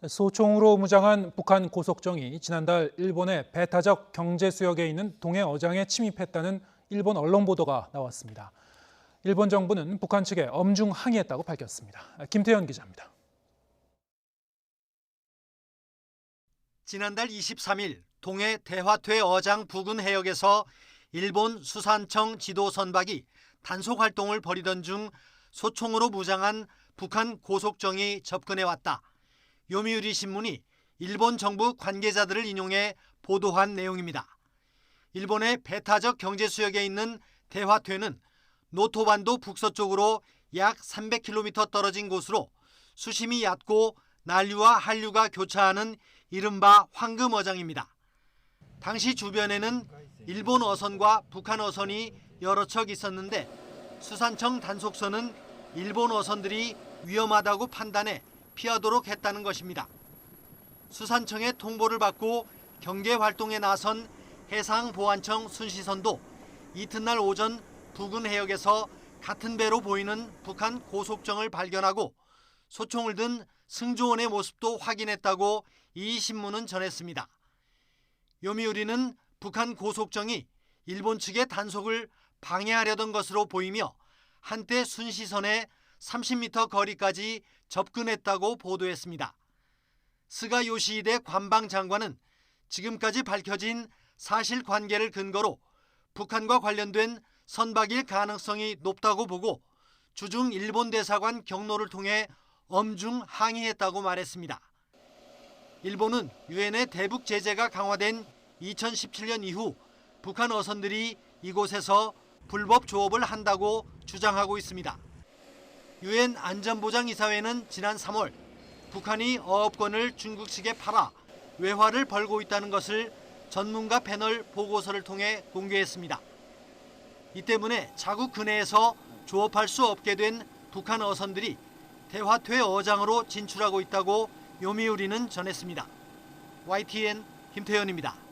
소총으로 무장한 북한 고속정이 지난달 일본의 배타적 경제 수역에 있는 동해 어장에 침입했다는 일본 언론 보도가 나왔습니다. 일본 정부는 북한 측에 엄중 항의했다고 밝혔습니다. 김태현 기자입니다. 지난달 23일 동해 대화퇴 어장 부근 해역에서 일본 수산청 지도 선박이 단속 활동을 벌이던 중 소총으로 무장한 북한 고속정이 접근해왔다. 요미우리 신문이 일본 정부 관계자들을 인용해 보도한 내용입니다. 일본의 배타적 경제 수역에 있는 대화퇴는 노토반도 북서쪽으로 약 300km 떨어진 곳으로 수심이 얕고 난류와 한류가 교차하는 이른바 황금어장입니다. 당시 주변에는 일본 어선과 북한 어선이 여러 척 있었는데 수산청 단속선은 일본 어선들이 위험하다고 판단해 피하도록 했다는 것입니다. 수산청의 통보를 받고 경계 활동에 나선 해상보안청 순시선도 이튿날 오전 부근 해역에서 같은 배로 보이는 북한 고속정을 발견하고 소총을 든 승조원의 모습도 확인했다고 이 신문은 전했습니다. 요미우리는 북한 고속정이 일본 측의 단속을 방해하려던 것으로 보이며 한때 순시선에 30m 거리까지 접근했다고 보도했습니다. 스가 요시히데 관방장관은 지금까지 밝혀진 사실관계를 근거로 북한과 관련된 선박일 가능성이 높다고 보고 주중 일본 대사관 경로를 통해 엄중 항의했다고 말했습니다. 일본은 유엔의 대북 제재가 강화된 2017년 이후 북한 어선들이 이곳에서 불법 조업을 한다고 주장하고 있습니다. 유엔 안전보장이사회는 지난 3월 북한이 어업권을 중국 측에 팔아 외화를 벌고 있다는 것을 전문가 패널 보고서를 통해 공개했습니다. 이 때문에 자국 근해에서 조업할 수 없게 된 북한 어선들이 대화퇴 어장으로 진출하고 있다고 요미우리는 전했습니다. YTN 김태현입니다.